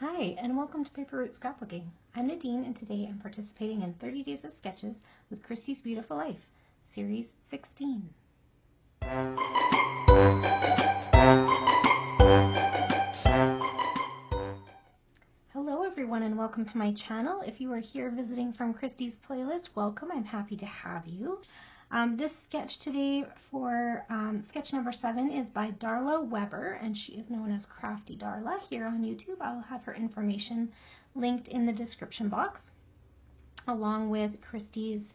Hi, and welcome to Paper Route Scrapbooking. I'm Nadine, and today I'm participating in 30 Days of Sketches with Christy's Beautiful Life, Series 16. Hello everyone, and welcome to my channel. If you are here visiting from Christy's playlist, welcome. I'm happy to have you. This sketch today for sketch number 7 is by Darla Weber, and she is known as Crafty Darla here on YouTube. I'll have her information linked in the description box, along with Christy's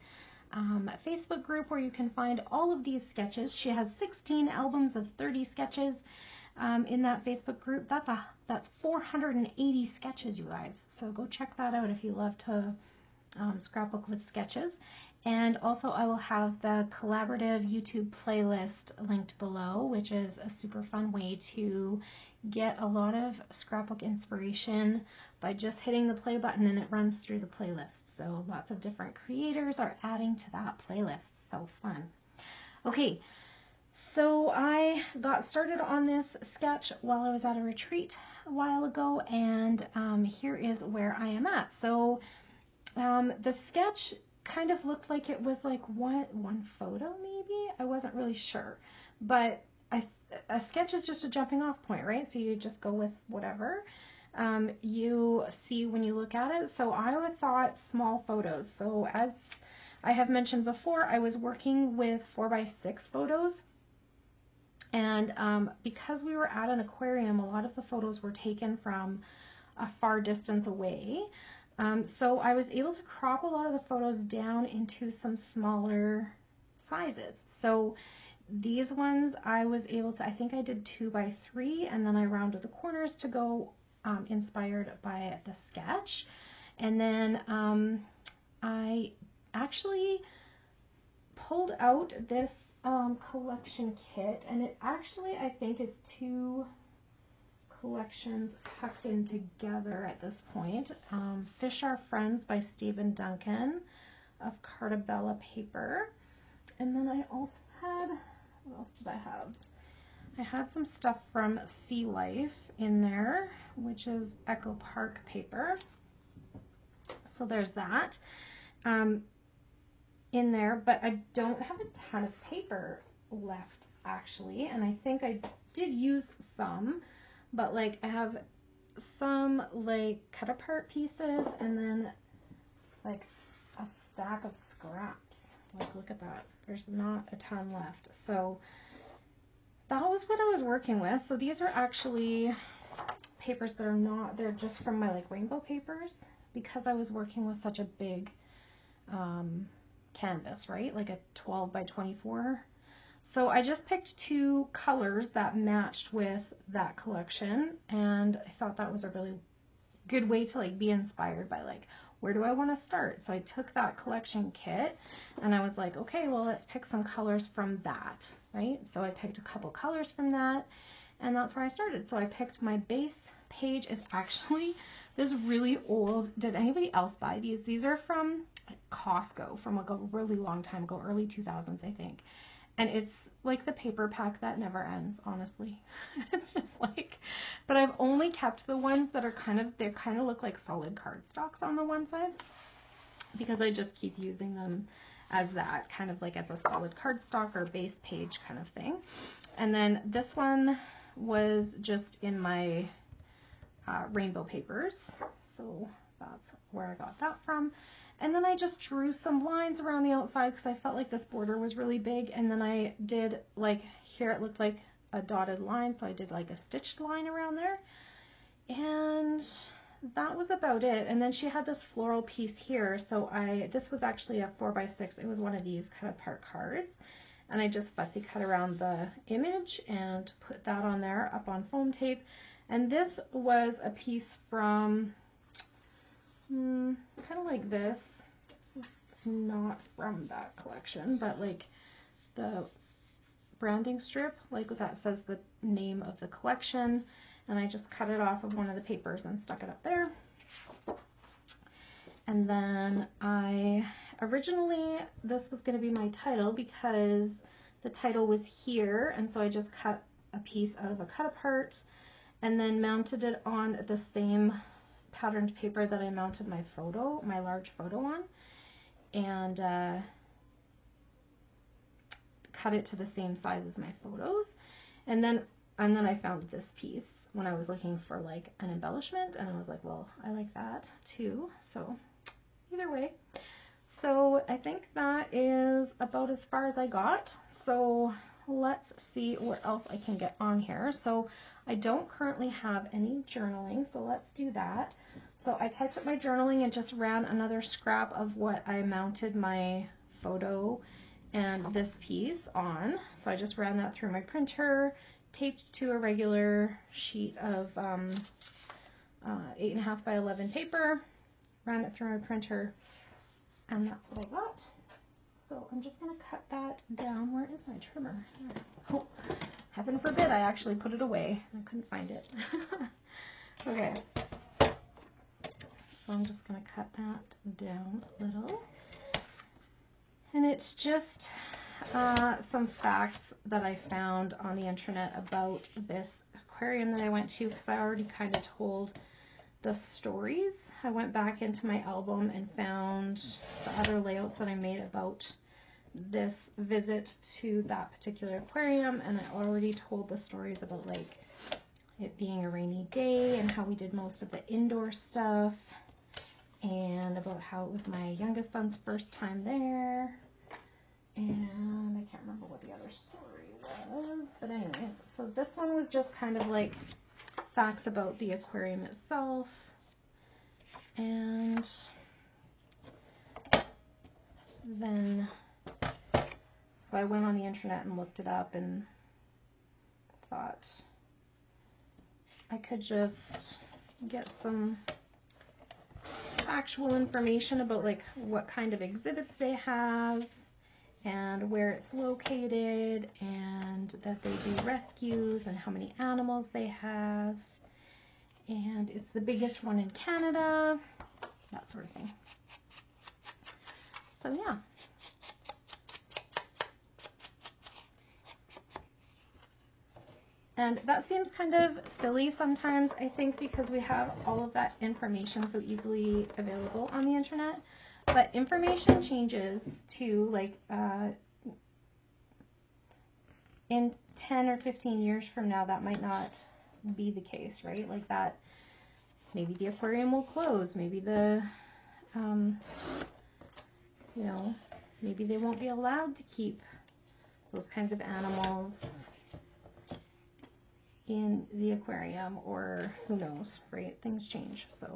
Facebook group where you can find all of these sketches. She has 16 albums of 30 sketches in that Facebook group. That's 480 sketches, you guys. So go check that out if you love to scrapbook with sketches. And also I will have the collaborative YouTube playlist linked below, which is a super fun way to get a lot of scrapbook inspiration by just hitting the play button and it runs through the playlist. So lots of different creators are adding to that playlist. So fun. Okay, so I got started on this sketch while I was at a retreat a while ago, and here is where I am at. So the sketch kind of looked like it was like one photo maybe. I wasn't really sure, but a sketch is just a jumping off point, right? So you just go with whatever you see when you look at it. So I thought small photos. So as I have mentioned before, I was working with 4x6 photos, and because we were at an aquarium, a lot of the photos were taken from a far distance away. So I was able to crop a lot of the photos down into some smaller sizes. So these ones I was able to, I think I did 2x3, and then I rounded the corners to go inspired by the sketch. And then I actually pulled out this collection kit, and it actually, I think, is two collections tucked in together at this point. Fish Are Friends by Stephen Duncan of Cartabella paper. And then I also had, what else did I have? I had some stuff from Sea Life in there, which is Echo Park paper. So there's that in there, but I don't have a ton of paper left actually, and I think I did use some. But like I have some like cut apart pieces, and then like a stack of scraps. Like look at that. There's not a ton left. So that was what I was working with. So these are actually papers that are not, they're just from my like rainbow papers, because I was working with such a big canvas, right? Like a 12 by 24. So I just picked two colors that matched with that collection, and I thought that was a really good way to like be inspired by like, where do I want to start? So I took that collection kit and I was like, okay, well, let's pick some colors from that, right? So I picked a couple colors from that, and that's where I started. So I picked my base page is actually this really old, did anybody else buy these? These are from Costco from like a really long time ago, early 2000s, I think. And it's like the paper pack that never ends, honestly. It's just like, but I've only kept the ones that are they kind of look like solid cardstocks on the one side, because I just keep using them as that, kind of like as a solid cardstock or base page kind of thing. And then this one was just in my rainbow papers. So that's where I got that from. And then I just drew some lines around the outside because I felt like this border was really big. And then I did like, here it looked like a dotted line, so I did like a stitched line around there. And that was about it. And then she had this floral piece here. So this was actually a 4x6. It was one of these cut apart cards. And I just fussy cut around the image and put that on there up on foam tape. And this was a piece from kind of like this. This is not from that collection, but like the branding strip, like that says the name of the collection, and I just cut it off of one of the papers and stuck it up there. And then originally this was going to be my title because the title was here, and so I just cut a piece out of a cut apart and then mounted it on the same patterned paper that I mounted my large photo on, and cut it to the same size as my photos. And then I found this piece when I was looking for like an embellishment, and I was like, well, I like that too. So either way. So I think that is about as far as I got. So let's see what else I can get on here. So I don't currently have any journaling, so let's do that. So I typed up my journaling and just ran another scrap of what I mounted my photo and this piece on. So I just ran that through my printer, taped to a regular sheet of 8.5 by 11 paper, ran it through my printer, and that's what I got. So I'm just going to cut that down. Where is my trimmer? Oh, heaven forbid I actually put it away. I couldn't find it. Okay. So I'm just going to cut that down a little. And it's just some facts that I found on the internet about this aquarium that I went to, because I already kind of told the stories. I went back into my album and found the other layouts that I made about this visit to that particular aquarium, and I already told the stories about like it being a rainy day and how we did most of the indoor stuff, and about how it was my youngest son's first time there, and I can't remember what the other story was, but anyways, so this one was just kind of like facts about the aquarium itself. And then so I went on the internet and looked it up and thought I could just get some actual information about like what kind of exhibits they have and where it's located, and that they do rescues and how many animals they have, and it's the biggest one in Canada, that sort of thing. So yeah. And that seems kind of silly sometimes, I think, because we have all of that information so easily available on the internet. But information changes too, like in 10 or 15 years from now, that might not be the case, right? Like that, maybe the aquarium will close, maybe the, you know, maybe they won't be allowed to keep those kinds of animals in the aquarium, or who knows, right? Things change. So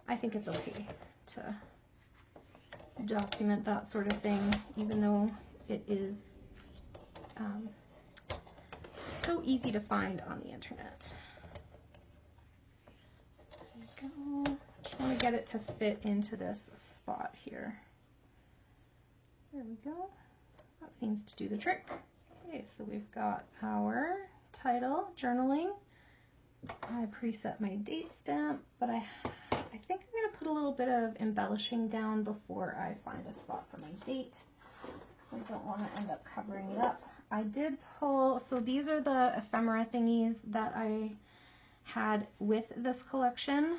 I think it's okay to document that sort of thing, even though it is so easy to find on the internet. There we go. Just want to get it to fit into this spot here. There we go. That seems to do the trick. Okay, so we've got our title, journaling. I preset my date stamp, but I think I'm going to put a little bit of embellishing down before I find a spot for my date. I don't want to end up covering it up. I did pull, so these are the ephemera thingies that I had with this collection.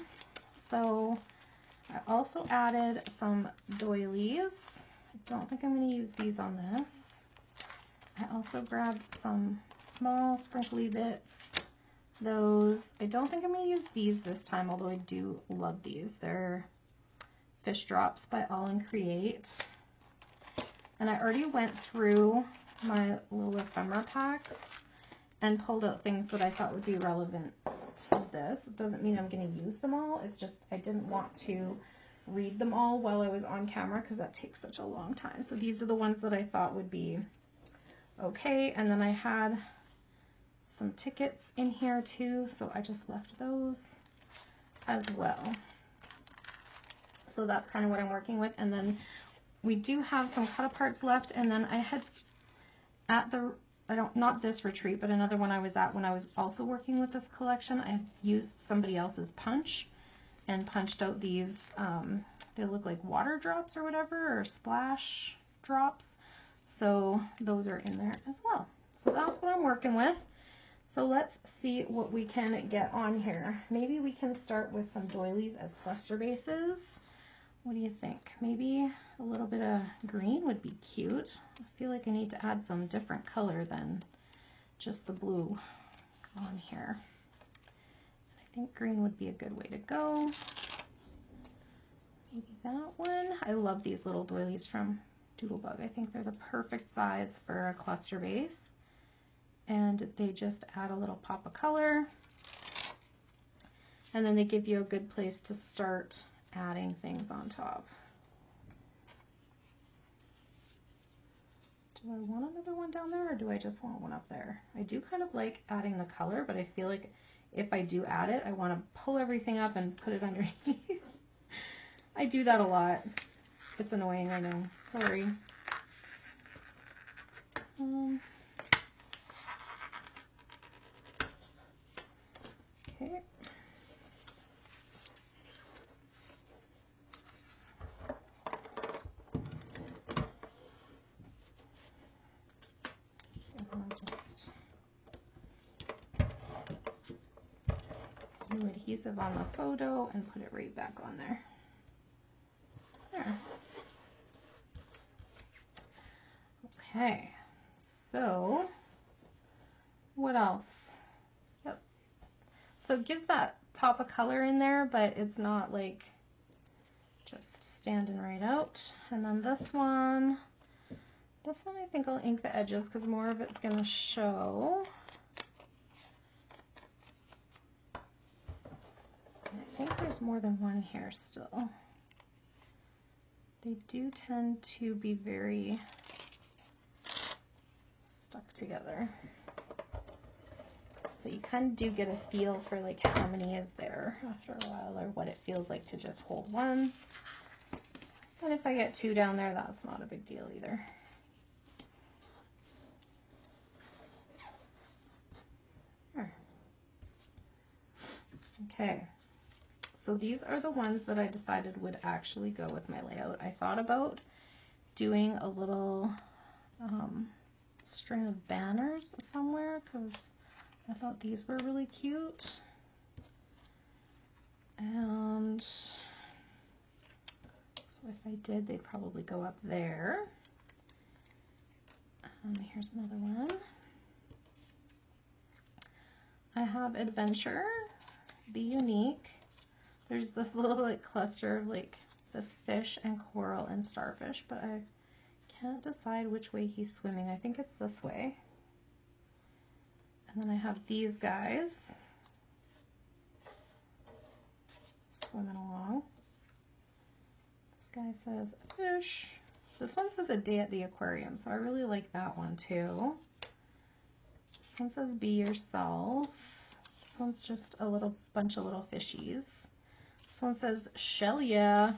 So I also added some doilies. I don't think I'm going to use these on this. I also grabbed some small sprinkly bits. Those, I don't think I'm going to use these this time, although I do love these. They're Fish Drops by All and Create. And I already went through my little ephemera packs and pulled out things that I thought would be relevant to this. It doesn't mean I'm going to use them all. It's just I didn't want to read them all while I was on camera because that takes such a long time. So these are the ones that I thought would be okay. And then I had some tickets in here too, so I just left those as well. So that's kind of what I'm working with. And then we do have some cut aparts left, and then I had at the, not this retreat, but another one I was at when I was also working with this collection, I used somebody else's punch and punched out these, they look like water drops or whatever, or splash drops. So those are in there as well. So that's what I'm working with. So let's see what we can get on here. Maybe we can start with some doilies as cluster bases. What do you think? Maybe a little bit of green would be cute. I feel like I need to add some different color than just the blue on here. I think green would be a good way to go. Maybe that one. I love these little doilies from Doodlebug. I think they're the perfect size for a cluster base. And they just add a little pop of color. And then they give you a good place to start adding things on top. Do I want another one down there, or do I just want one up there? I do kind of like adding the color, but I feel like if I do add it, I want to pull everything up and put it underneath. I do that a lot. It's annoying, I know. Sorry. Okay. New adhesive on the photo and put it right back on there. There. Okay, so what else? Yep. So it gives that pop of color in there, but it's not like just standing right out. And then this one I think I'll ink the edges because more of it's going to show. I think there's more than one here still. They do tend to be very stuck together. But you kind of do get a feel for like how many is there after a while, or what it feels like to just hold one. And if I get two down there, that's not a big deal either. Okay. So these are the ones that I decided would actually go with my layout. I thought about doing a little string of banners somewhere because I thought these were really cute. And so if I did, they'd probably go up there. Here's another one. I have adventure, be unique. There's this little like cluster of like this fish and coral and starfish, but I can't decide which way he's swimming. I think it's this way. And then I have these guys swimming along. This guy says fish. This one says a day at the aquarium, so I really like that one too. This one says be yourself. This one's just a little bunch of little fishies. This one says shell yeah.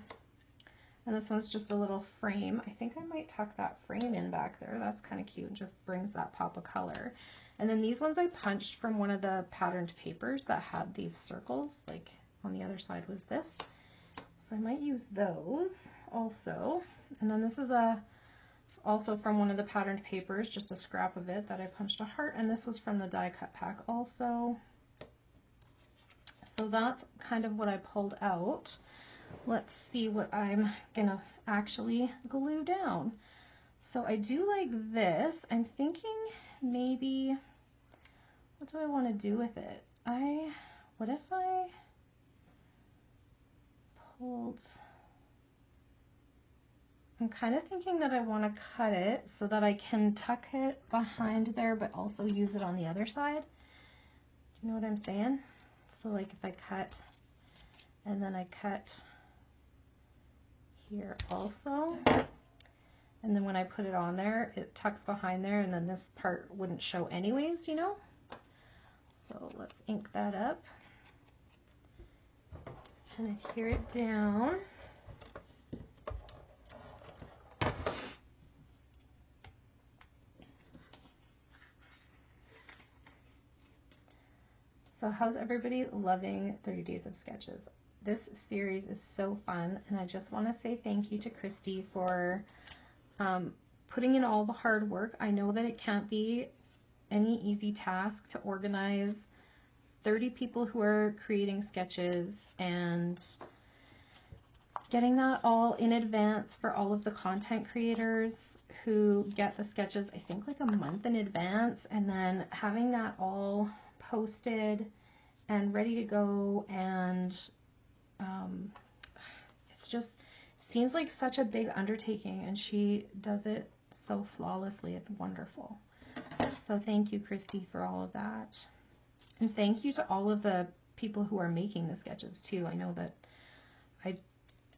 And this one's just a little frame. I think I might tuck that frame in back there. That's kind of cute and just brings that pop of color. And then these ones I punched from one of the patterned papers that had these circles, like on the other side was this. So I might use those also. And then this is also from one of the patterned papers, just a scrap of it that I punched a heart. And this was from the die cut pack also. So that's kind of what I pulled out. Let's see what I'm gonna actually glue down. So I do like this. I'm thinking maybe, what do I want to do with it? What if I pulled, I'm kind of thinking that I want to cut it so that I can tuck it behind there, but also use it on the other side. Do you know what I'm saying? So like if I cut, and then I cut here also, and then when I put it on there, it tucks behind there, and then this part wouldn't show anyways, you know? So let's ink that up and adhere it down. So how's everybody loving 30 Days of Sketches? This series is so fun, and I just want to say thank you to Christy for putting in all the hard work. I know that it can't be any easy task to organize 30 people who are creating sketches and getting that all in advance for all of the content creators who get the sketches, I think like a month in advance, and then having that all posted and ready to go. And it's just seems like such a big undertaking, and she does it so flawlessly. It's wonderful. So thank you, Christy, for all of that. And thank you to all of the people who are making the sketches too. I know that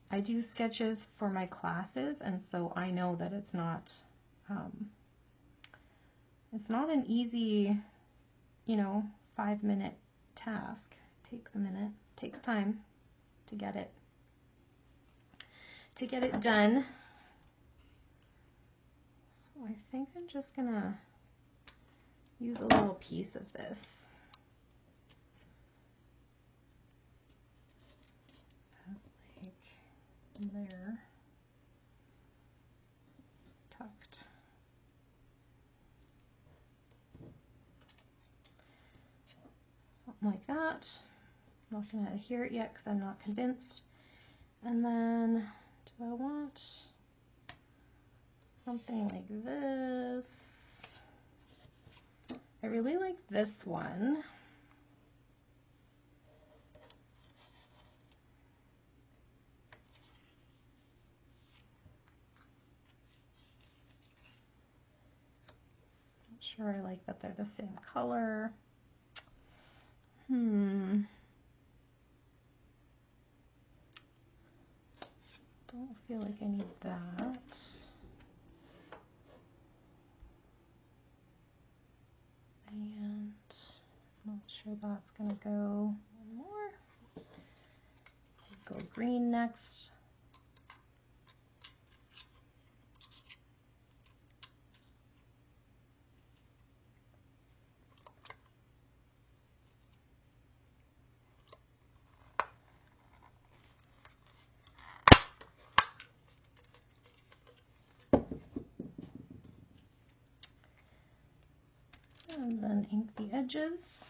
I do sketches for my classes, and so I know that it's not an easy, 5-minute task. It takes a minute, it takes time to get it done. So I think I'm just gonna use a little piece of this as like there, tucked. Something like that. I'm not going to adhere it yet because I'm not convinced. And then, do I want something like this? I really like this one. Not sure I like that they're the same color. Don't feel like I need that. And I'm not sure that's going to go. One more. Go green next. And then ink the edges.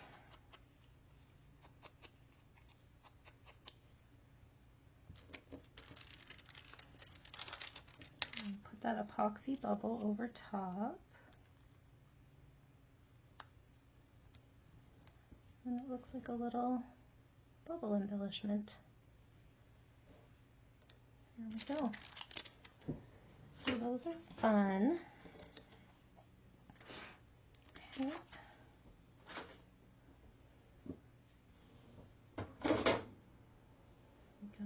And put that epoxy bubble over top. And it looks like a little bubble embellishment. There we go. So those are fun. Okay. There we go.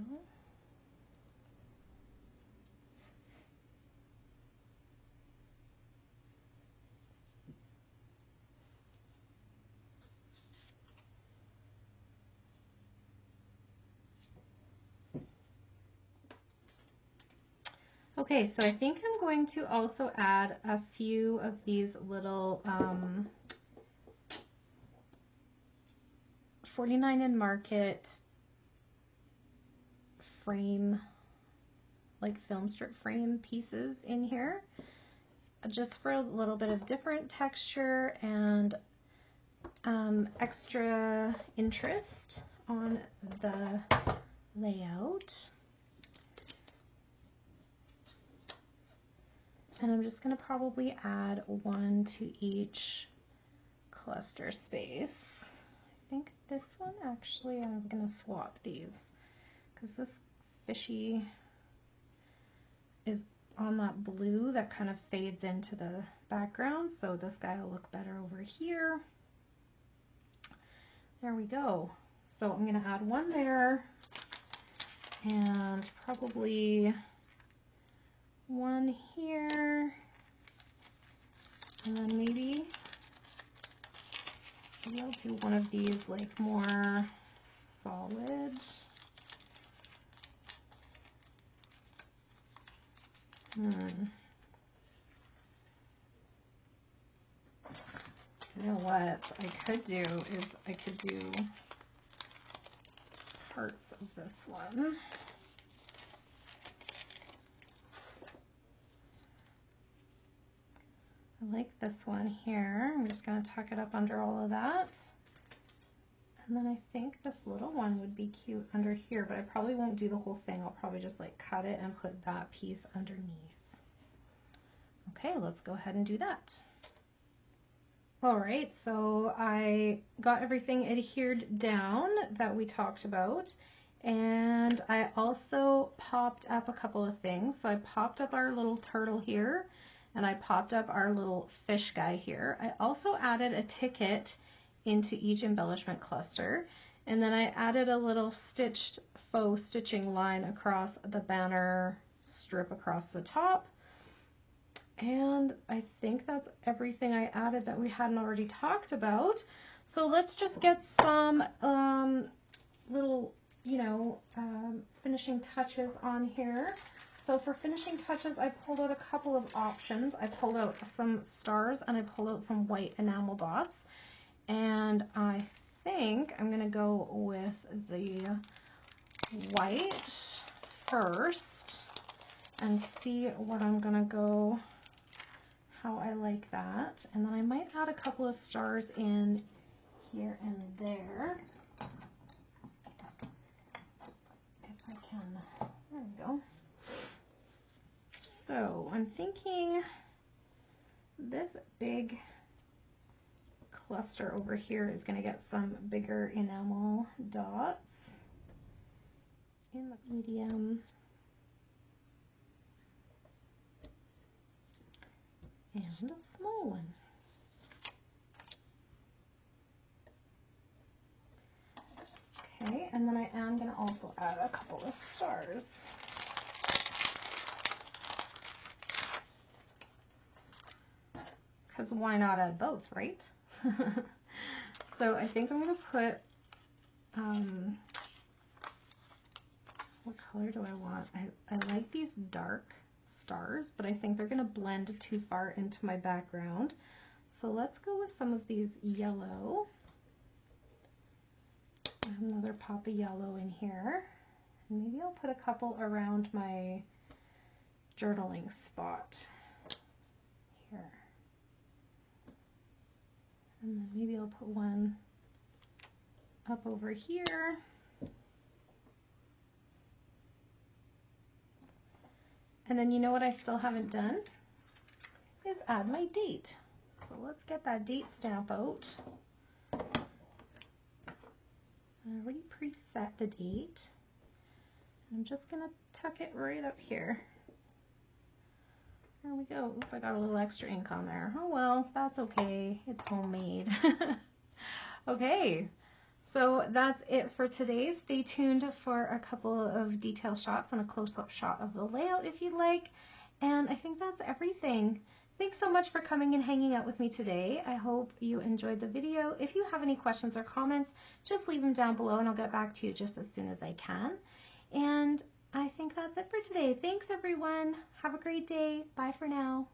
Okay, so I think I'm going to also add a few of these little 49 and Market frame, like film strip frame pieces in here, just for a little bit of different texture and extra interest on the layout. And I'm just going to probably add one to each cluster space. I think this one, actually, I'm going to swap these because this fishy is on that blue that kind of fades into the background. So this guy will look better over here. There we go. So I'm going to add one there and probably one here, and then maybe I'll do one of these like more solid. You know what I could do is I could do parts of this one. I like this one here. I'm just going to tuck it up under all of that. And then I think this little one would be cute under here, but I probably won't do the whole thing. I'll probably just like cut it and put that piece underneath. Okay, let's go ahead and do that. All right, so I got everything adhered down that we talked about, and I also popped up a couple of things. So I popped up our little turtle here, and I popped up our little fish guy here. I also added a ticket into each embellishment cluster, and then I added a little stitched faux stitching line across the banner strip across the top. And I think that's everything I added that we hadn't already talked about. So let's just get some little, finishing touches on here. So for finishing touches, I pulled out a couple of options. I pulled out some stars and I pulled out some white enamel dots. And I think I'm going to go with the white first and see what I'm going to go, how I like that. And then I might add a couple of stars in here and there. If I can. There we go. So I'm thinking this big cluster over here is going to get some bigger enamel dots in the medium and a small one. Okay, and then I am going to also add a couple of stars. Because why not add both, right? So I think I'm going to put, what color do I want? I like these dark stars, but I think they're going to blend too far into my background. So let's go with some of these yellow. Another pop of yellow in here. And maybe I'll put a couple around my journaling spot here. And then maybe I'll put one up over here. And then you know what I still haven't done is add my date. So let's get that date stamp out. I already preset the date. I'm just gonna tuck it right up here. There we go. Oop, I got a little extra ink on there. Oh well, that's okay. It's homemade. Okay, so that's it for today. Stay tuned for a couple of detail shots and a close-up shot of the layout if you'd like. And I think that's everything. Thanks so much for coming and hanging out with me today. I hope you enjoyed the video. If you have any questions or comments, just leave them down below and I'll get back to you just as soon as I can. And I think that's it for today. Thanks everyone. Have a great day. Bye for now.